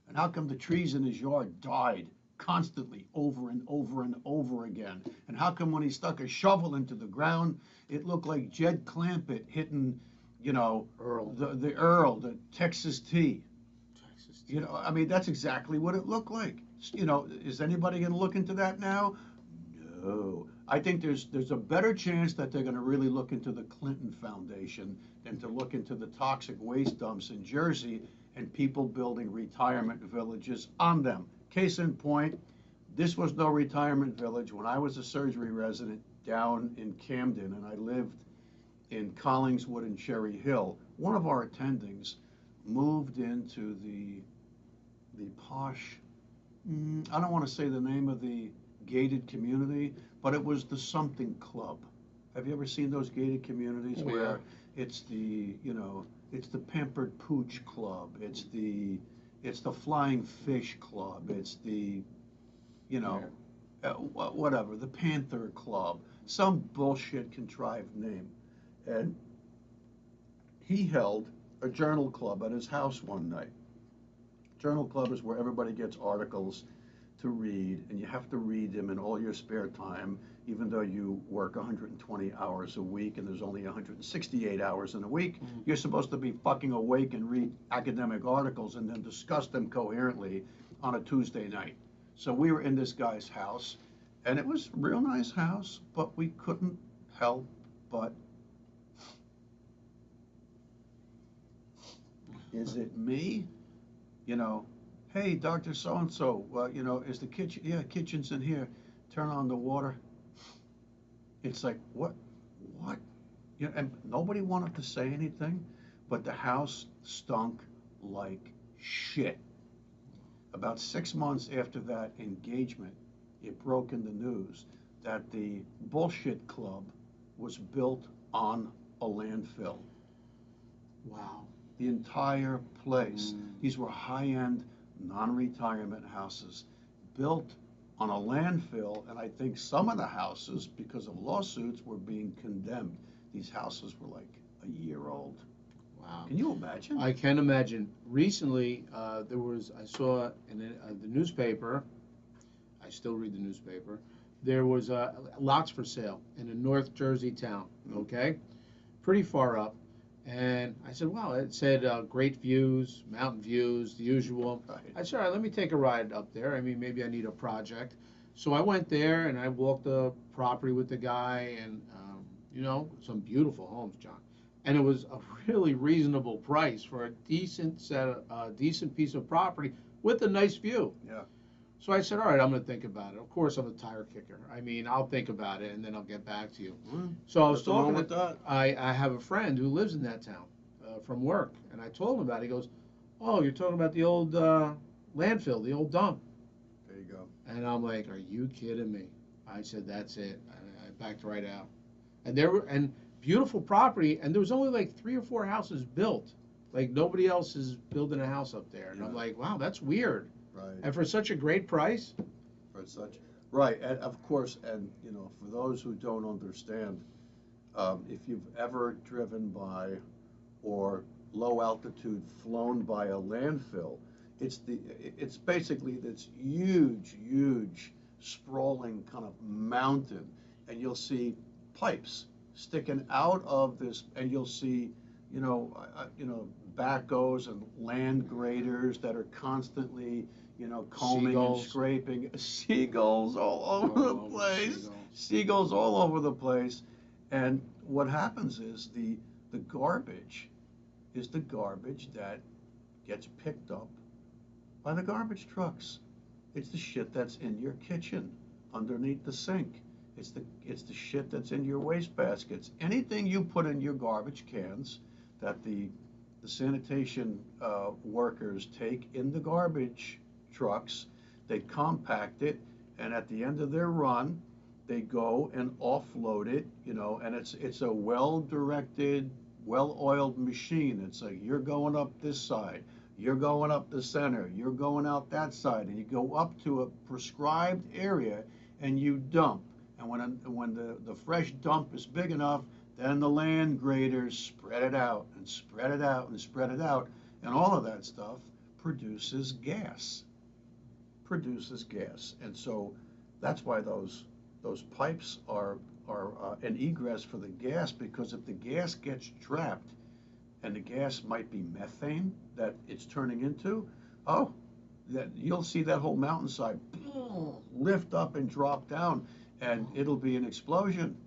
And how come the trees in his yard died constantly over and over and over again? And how come when he stuck a shovel into the ground, it looked like Jed Clampett hitting you know, Earl, the Earl, the Texas tea. Texas. You know, I mean, that's exactly what it looked like. You know, is anybody going to look into that now? No. I think there's a better chance that they're going to really look into the Clinton Foundation than to look into the toxic waste dumps in Jersey and people building retirement villages on them. Case in point, this was no retirement village when I was a surgery resident down in Camden, and I lived in Collingswood and Cherry Hill. One of our attendings moved into the posh, I don't want to say the name of the gated community, but it was the something club. Have you ever seen those gated communities Oh, where it's the, you know, it's the pampered pooch club, it's the flying fish club, it's the, you know, whatever, the panther club, some bullshit contrived name. And he held a journal club at his house one night. Journal club is where everybody gets articles to read, and you have to read them in all your spare time, even though you work 120 hours a week and there's only 168 hours in a week. You're supposed to be fucking awake and read academic articles and then discuss them coherently on a Tuesday night. So we were in this guy's house, and it was a real nice house, but we couldn't help but, is it me? You know, hey, Dr. So-and-so, you know, is the kitchen, yeah, kitchen's in here, turn on the water. It's like, what? You know, and nobody wanted to say anything, but the house stunk like shit. About 6 months after that engagement, it broke in the news that the bullshit club was built on a landfill. Wow. The entire place. These were high-end, non-retirement houses built on a landfill, and I think some of the houses, because of lawsuits, were being condemned. These houses were like a year old. Wow. Can you imagine? I can imagine. Recently, I saw in the newspaper, I still read the newspaper, there was lots for sale in a North Jersey town, okay? Pretty far up. And I said, wow, it said great views, mountain views, the usual. Right. I said, all right, let me take a ride up there. I mean, maybe I need a project. So I went there and I walked the property with the guy and, you know, some beautiful homes, John. And it was a really reasonable price for a decent decent piece of property with a nice view. Yeah. So I said, all right, I'm going to think about it. Of course, I'm a tire kicker. I mean, I'll think about it and then I'll get back to you. So I was Nothing wrong talking with that. I have a friend who lives in that town from work, and I told him about it. He goes, oh, you're talking about the old landfill, the old dump. There you go. And I'm like, are you kidding me? I said, that's it. I backed right out. And there were, and beautiful property, and there was only like 3 or 4 houses built. Like nobody else is building a house up there. And I'm like, wow, that's weird. Right. And for such a great price. For such, right, and of course, and you know, for those who don't understand, if you've ever driven by or low altitude flown by a landfill, it's basically this huge sprawling kind of mountain, and you'll see pipes sticking out of this, and you'll see, you know, backhoes and land graders that are constantly, you know, combing Seagulls. and scraping, seagulls all over the place, seagulls all over the place, and what happens is the garbage is the garbage that gets picked up by the garbage trucks. It's the shit that's in your kitchen, underneath the sink. It's the shit that's in your waste baskets. Anything you put in your garbage cans that the sanitation workers take in the garbage trucks, they compact it, and at the end of their run, they go and offload it, you know, and it's a well-directed, well-oiled machine. It's like, you're going up this side, you're going up the center, you're going out that side, and you go up to a prescribed area and you dump. And when the fresh dump is big enough, then the land graders spread it out and spread it out and spread it out, and all of that stuff produces gas. And so that's why those pipes are an egress for the gas, because if the gas gets trapped and the gas might be methane that it's turning into, oh, that you'll see that whole mountainside lift up and drop down, and it'll be an explosion.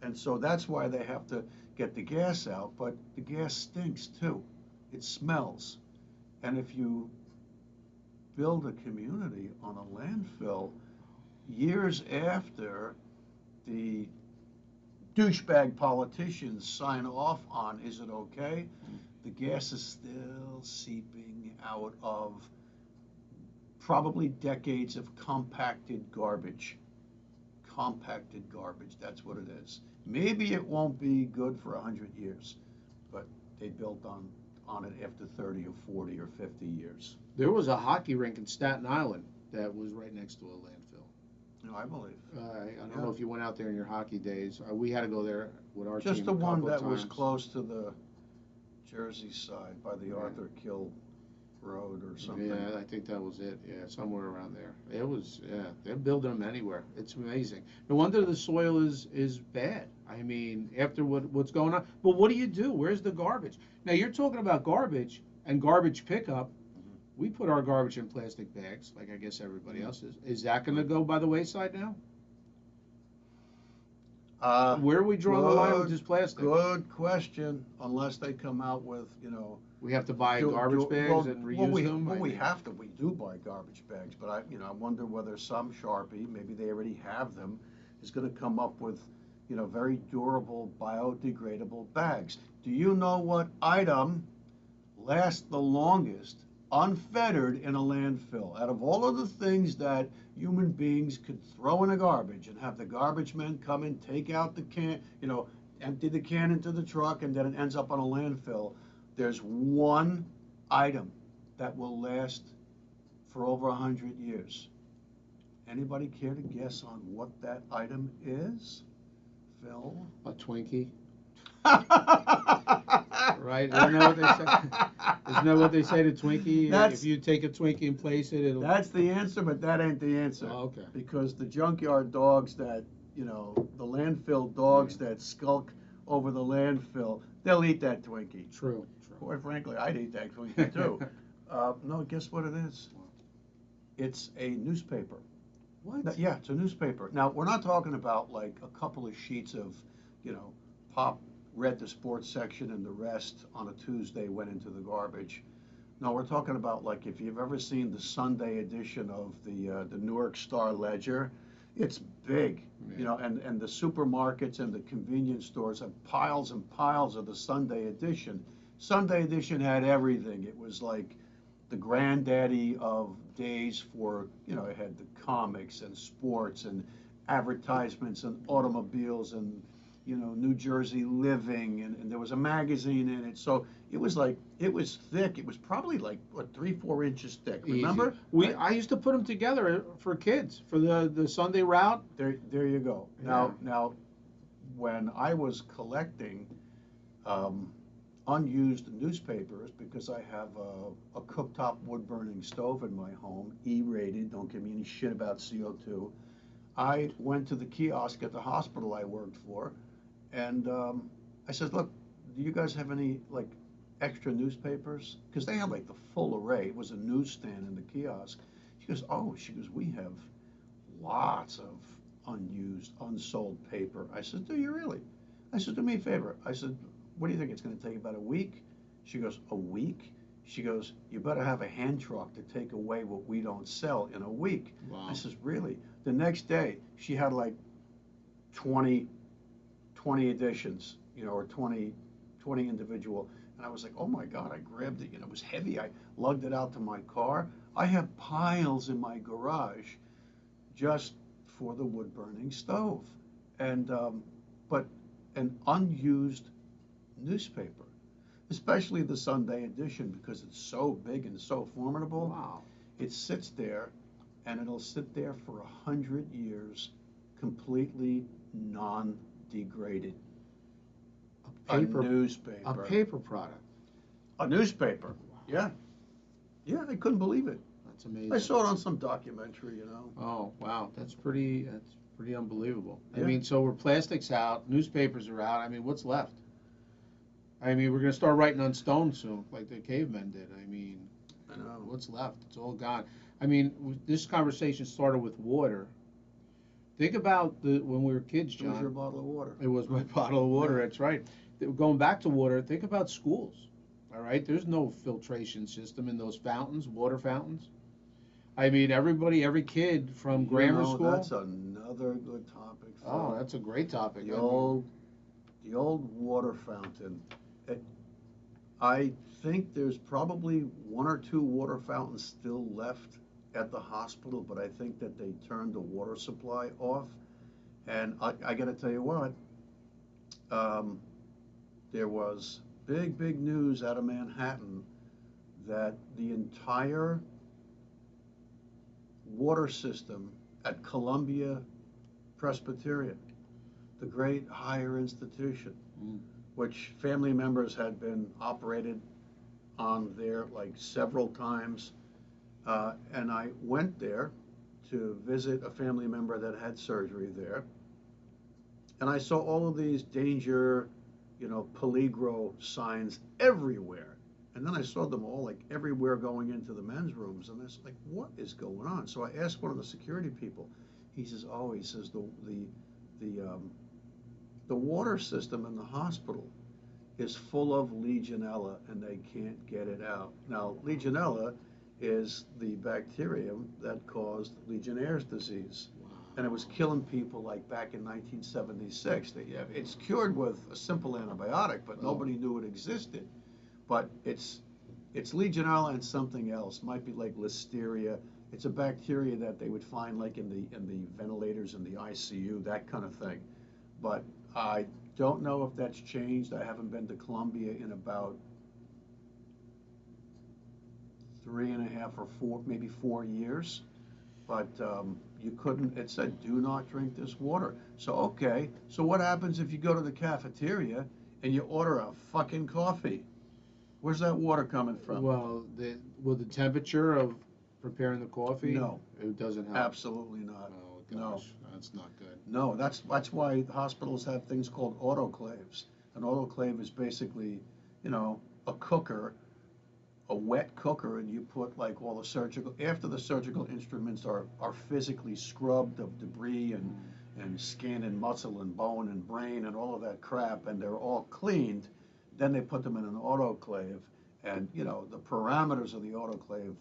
And so that's why they have to get the gas out, but the gas stinks too. It smells. And if you build a community on a landfill, years after the douchebag politicians sign off on, is it okay? The gas is still seeping out of probably decades of compacted garbage. Compacted garbage, that's what it is. Maybe it won't be good for 100 years, but they built on it after 30 or 40 or 50 years. There was a hockey rink in Staten Island that was right next to a landfill. You know, I believe. I don't know if you went out there in your hockey days. We had to go there with our Just team the a one couple of that was times. close to the Jersey side by the Yeah. Arthur Kill Road or something. Yeah, I think that was it. Yeah, somewhere around there. It was, yeah, they're building them anywhere. It's amazing. No wonder the soil is bad. I mean, after what's going on. But what do you do? Where's the garbage? Now, you're talking about garbage and garbage pickup. We put our garbage in plastic bags, like I guess everybody else is. Is that going to go by the wayside now? Where are we drawing the line with this plastic? Good question. Unless they come out with, you know, We have to buy garbage bags well, and reuse well, them? we have to. We do buy garbage bags, but I wonder whether some Sharpie, maybe they already have them, is going to come up with, very durable, biodegradable bags. Do you know what item lasts the longest, unfettered in a landfill? Out of all of the things that human beings could throw in a garbage and have the garbage men come and take out the can, empty the can into the truck, and then it ends up on a landfill. There's one item that will last for over 100 years. Anybody care to guess on what that item is, Phil? A Twinkie? Right? Isn't that what they say? Isn't that what they say to Twinkie? If you take a Twinkie and place it, it'll... That's the answer, but that ain't the answer. Oh, okay. Because the junkyard dogs that, the landfill dogs that skulk over the landfill, they'll eat that Twinkie. True. Quite frankly, I'd eat that Twinkie too. No, guess what it is? It's a newspaper. What? Yeah, it's a newspaper. Now, we're not talking about like a couple of sheets of, Pop read the sports section and the rest on a Tuesday went into the garbage. No, we're talking about like if you've ever seen the Sunday edition of the Newark Star Ledger, it's big, and the supermarkets and the convenience stores have piles and piles of the Sunday edition. Sunday edition had everything. It was like the granddaddy of days for, it had the comics and sports and advertisements and automobiles and, New Jersey living, and there was a magazine in it. So it was thick. It was probably like, 3-4 inches thick. Remember? Easy. I used to put them together for kids for the Sunday route. There you go. Yeah. Now, when I was collecting unused newspapers, because I have a cooktop wood burning stove in my home, E-rated, don't give me any shit about CO2. I went to the kiosk at the hospital I worked for, and I said, look, do you guys have any like extra newspapers? Because they had like the full array. It was a newsstand in the kiosk. She goes, we have lots of unused, unsold paper. I said, do you really? I said, do me a favor. I said, what do you think, it's going to take about a week? She goes, a week? She goes, you better have a hand truck to take away what we don't sell in a week. Wow. I says, really? The next day, she had like 20 editions, or 20 individual. And I was like, oh my God, I grabbed it. It was heavy. I lugged it out to my car. I have piles in my garage just for the wood burning stove. And, but an unused newspaper, especially the Sunday edition, because it's so big and so formidable. Wow. It sits there, and it'll sit there for 100 years, completely non-degraded. A newspaper. A paper product. A newspaper. Yeah. Yeah, I couldn't believe it. That's amazing. I saw it on some documentary, Oh, wow. That's pretty unbelievable. Yeah. I mean, so we're plastics out, newspapers are out. I mean, what's left? I mean, we're gonna start writing on stone soon, like the cavemen did. I mean, I know. what's left? It's all gone. I mean, this conversation started with water. Think about the when we were kids, It was your John. bottle of water. It was my bottle of water. Yeah. That's right. Going back to water, think about schools. All right, there's no filtration system in those fountains, water fountains. I mean, every kid from grammar school. That's another good topic. Oh, that's a great topic. The I mean, old water fountain. It, I think there's probably one or two water fountains still left at the hospital, but I think that they turned the water supply off. And I got to tell you what, um, there was big news out of Manhattan that the entire water system at Columbia Presbyterian, the great higher institution, Mm. which family members had been operated on there like several times. And I went there to visit a family member that had surgery there. And I saw all of these danger, peligro signs everywhere. And then I saw them all like everywhere going into the men's rooms. And I was like, what is going on? So I asked one of the security people. He says, the water system in the hospital is full of Legionella and they can't get it out. Now, Legionella is the bacterium that caused Legionnaire's disease. And it was killing people like back in 1976. It's cured with a simple antibiotic, but nobody knew it existed. But it's Legionella and something else. Might be like Listeria. It's a bacteria that they would find like in the ventilators in the ICU, that kind of thing. But I don't know if that's changed. I haven't been to Columbia in about 3.5 or 4, maybe 4 years. But you couldn't, it said, do not drink this water. So, okay, so what happens if you go to the cafeteria and you order a fucking coffee? Where's that water coming from? Well, the temperature of preparing the coffee? No. It doesn't help. Absolutely not. Oh, No. gosh, that's not good. No, that's why hospitals have things called autoclaves. An autoclave is basically, a cooker, a wet cooker, and you put like all the after the surgical instruments are physically scrubbed of debris and skin and muscle and bone and brain and all of that crap, and they're all cleaned, then they put them in an autoclave. And, the parameters of the autoclave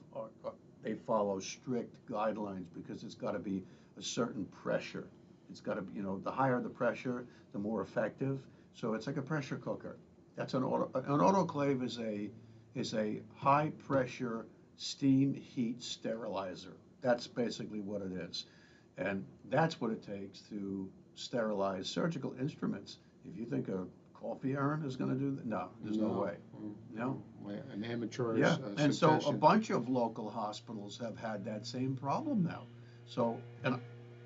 they follow strict guidelines because it's got to be a certain pressure. It's got to be, the higher the pressure, the more effective. So it's like a pressure cooker. That's an autoclave is a high pressure steam heat sterilizer. That's basically what it is. And that's what it takes to sterilize surgical instruments. If you think a coffee urn is going to do that, no, there's no way. No. An amateur. Yeah, and so a suggestion. bunch of local hospitals have had that same problem now. So, and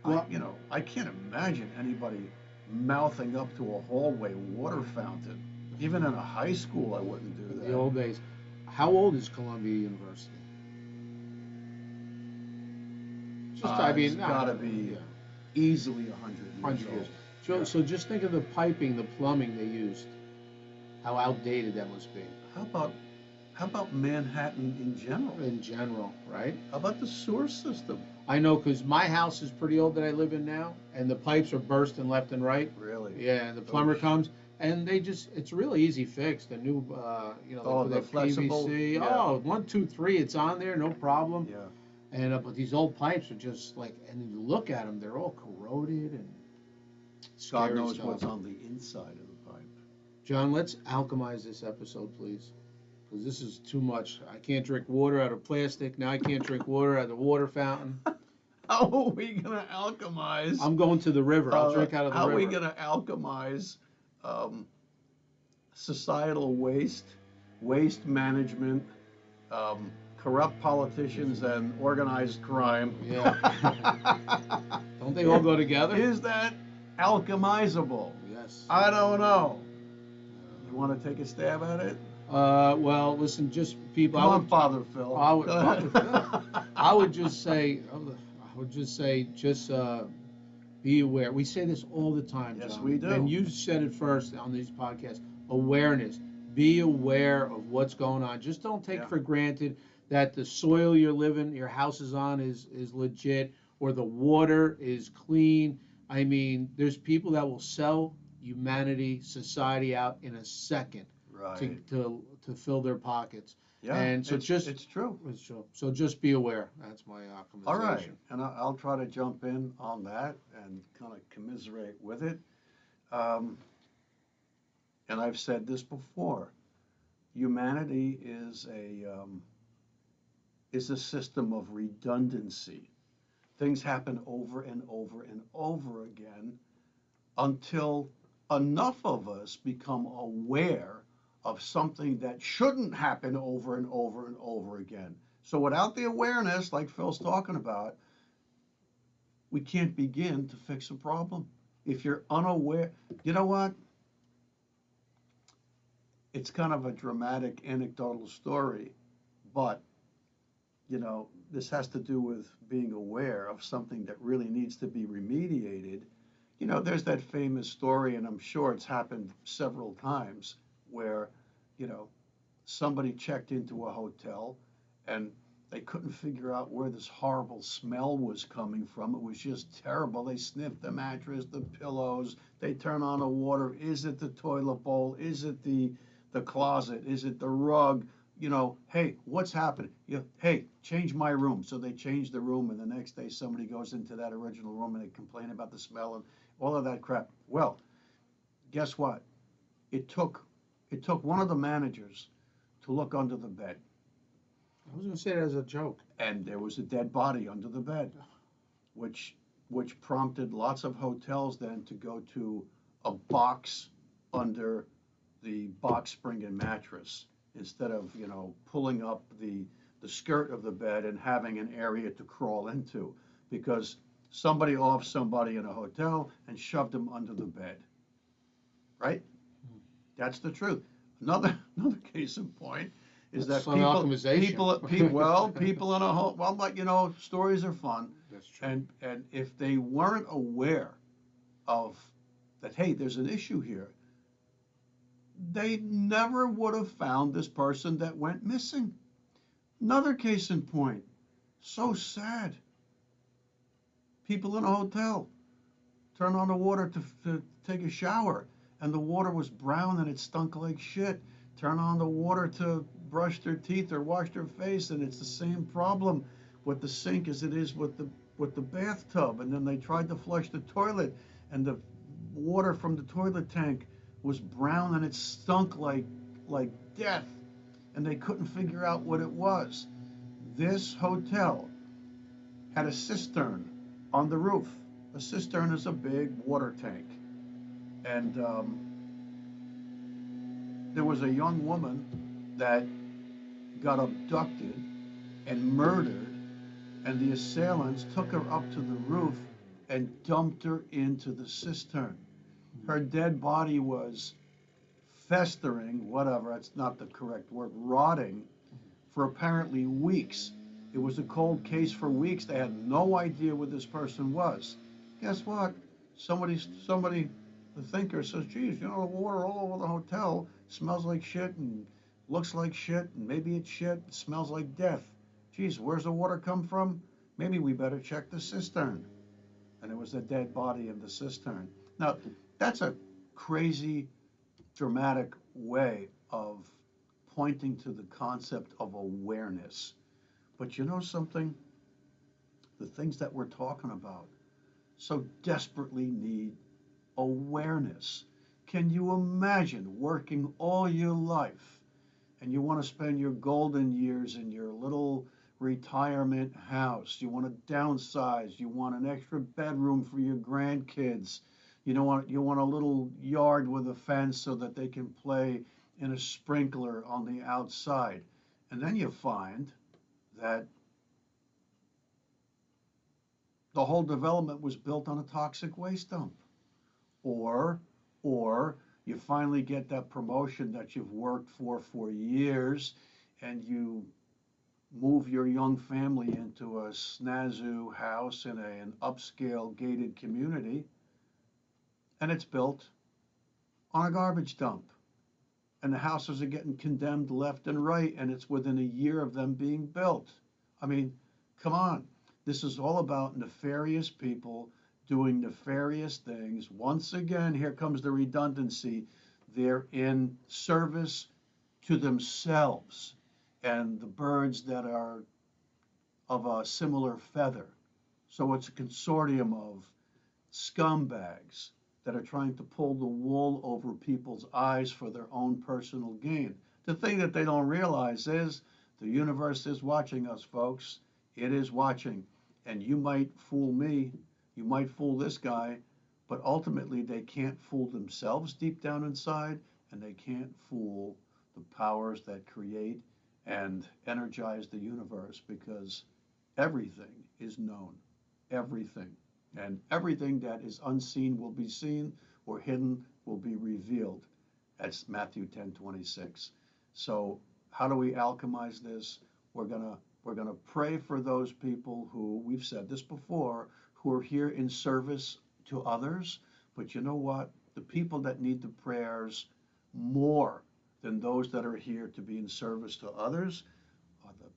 Well- I can't imagine anybody mouthing up to a hallway water fountain. Even in a high school, I wouldn't do In that. the old days. How old is Columbia University? It's gotta be yeah, easily 100 years 100 old. years. So, Yeah. so just think of the piping, the plumbing they used. How outdated that must be How about Manhattan in general? in general, right? How about the sewer system? I know because my house is pretty old that I live in now, and the pipes are bursting left and right. Really? Yeah, and the plumber Oof. comes, and it's really easy fix. The new, they Oh, put the that flexible, PVC. yeah. Oh, 1, 2, 3, it's on there, no problem. Yeah. And but these old pipes are just like, and you look at them, they're all corroded and God scary knows stuff. what's on the inside of the pipe. John, let's alchemize this episode, please, because this is too much. I can't drink water out of plastic. Now I can't drink water out of the water fountain. How are we gonna alchemize? I'm going to the river. I'll drink out of the How river. are we gonna alchemize societal waste management, corrupt politicians, and organized crime? Yeah. Don't they all go together? Is that alchemizable? Yes. I don't know. You want to take a stab at it? Well, listen, just people. Come I on, would, Father Phil. I would- Go ahead. Father I would just say, be aware. We say this all the time, Yes, John. we do. And you said it first on these podcasts. Awareness. Be aware of what's going on. Just don't take Yeah. for granted that the soil you're living, your house is on is legit or the water is clean. I mean, there's people that will sell humanity, society out in a second Right. to fill their pockets. Yeah, And so just it's true. so just be aware. That's my All right, optimization. and I'll try to jump in on that and kind of commiserate with it. Um, and I've said this before: humanity is a system of redundancy. Things happen over and over and over again until enough of us become aware of something that shouldn't happen over and over and over again. So without the awareness, like Phil's talking about, we can't begin to fix a problem. If you're unaware, you know what? It's kind of a dramatic anecdotal story, but this has to do with being aware of something that really needs to be remediated. There's that famous story, and I'm sure it's happened several times, where, you know, somebody checked into a hotel and they couldn't figure out where this horrible smell was coming from. It was just terrible. They sniffed the mattress, the pillows, they turn on the water. Is it the toilet bowl? Is it the closet? Is it the rug? Hey, what's happening? Hey, change my room. So they change the room, and the next day somebody goes into that original room and they complain about the smell and all of that crap. Well, guess what? It took one of the managers to look under the bed, I was going to say that as a joke. and there was a dead body under the bed, which prompted lots of hotels then to go to a box under the box spring and mattress instead of pulling up the skirt of the bed and having an area to crawl into, because somebody off somebody in a hotel and shoved them under the bed, right? That's the truth. Another case in point is that That's some optimization. people in a home, well, but stories are fun, That's true. and if they weren't aware of that, hey, there's an issue here, they never would have found this person that went missing. Another case in point, so sad. People in a hotel turn on the water to take a shower, and the water was brown and it stunk like shit. Turn on the water to brush their teeth or wash their face, and it's the same problem with the sink as it is with the bathtub. And then they tried to flush the toilet, and the water from the toilet tank was brown and it stunk like death, and they couldn't figure out what it was. This hotel had a cistern on the roof. A cistern is a big water tank, and there was a young woman that got abducted and murdered, and the assailants took her up to the roof and dumped her into the cistern. Her dead body was festering, whatever, that's not the correct word, rotting, for apparently weeks. It was a cold case for weeks. They had no idea what this person was. Guess what? Somebody, the thinker says, geez, the water all over the hotel smells like shit and looks like shit, and maybe it's shit, it smells like death. Geez, where's the water come from? Maybe we better check the cistern. And it was a dead body in the cistern. Now, that's a crazy, dramatic way of pointing to the concept of awareness. But you know something? The things that we're talking about so desperately need awareness. Can you imagine working all your life and you want to spend your golden years in your little retirement house? You want to downsize, you want an extra bedroom for your grandkids, you want a little yard with a fence so that they can play in a sprinkler on the outside. And then you find that the whole development was built on a toxic waste dump. Or you finally get that promotion that you've worked for years, and you move your young family into a snazoo house in an upscale gated community, and it's built on a garbage dump. and the houses are getting condemned left and right, and it's within a year of them being built. I mean, come on. This is all about nefarious people doing nefarious things. Once again, here comes the redundancy. They're in service to themselves and the birds that are of a similar feather. So it's a consortium of scumbags that are trying to pull the wool over people's eyes for their own personal gain. The thing that they don't realize is the universe is watching us, folks. It is watching. And you might fool me, you might fool this guy, but ultimately they can't fool themselves deep down inside, and they can't fool the powers that create and energize the universe, because everything is known. Everything. And everything that is unseen will be seen, or hidden will be revealed. That's Matthew 10:26. So how do we alchemize this? We're gonna pray for those people who, we've said this before, who are here in service to others. But you know what? The people that need the prayers more than those that are here to be in service to others are the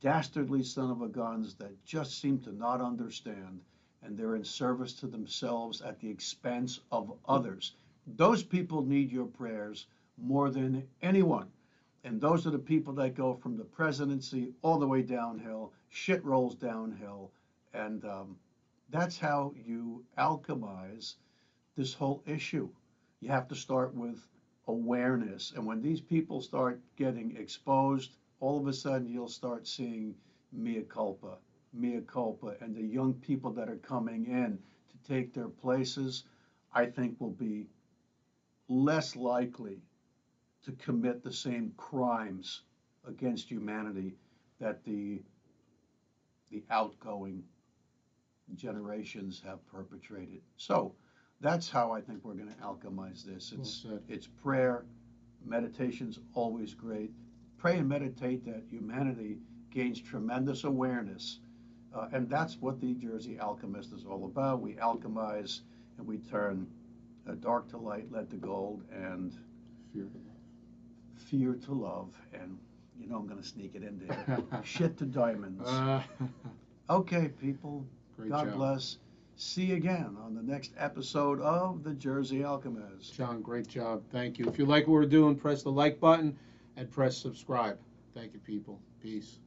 dastardly son of a guns that just seem to not understand, and they're in service to themselves at the expense of others. Those people need your prayers more than anyone. And those are the people that go from the presidency all the way downhill. Shit rolls downhill. And that's how you alchemize this whole issue. You have to start with awareness. And when these people start getting exposed, all of a sudden you'll start seeing mea culpa, and the young people that are coming in to take their places, I think will be less likely to commit the same crimes against humanity that the outgoing generations have perpetrated. So that's how I think we're going to alchemize this. It's prayer, meditation's always great. Pray and meditate that humanity gains tremendous awareness. And that's what the Jersey Alchemist is all about. We alchemize and we turn dark to light, lead to gold, and fear to love. And you know I'm going to sneak it in there. Shit to diamonds. Okay, people. Great God job. bless. See you again on the next episode of The Jersey Alchemist. John, great job. Thank you. If you like what we're doing, press the like button and press subscribe. Thank you, people. Peace.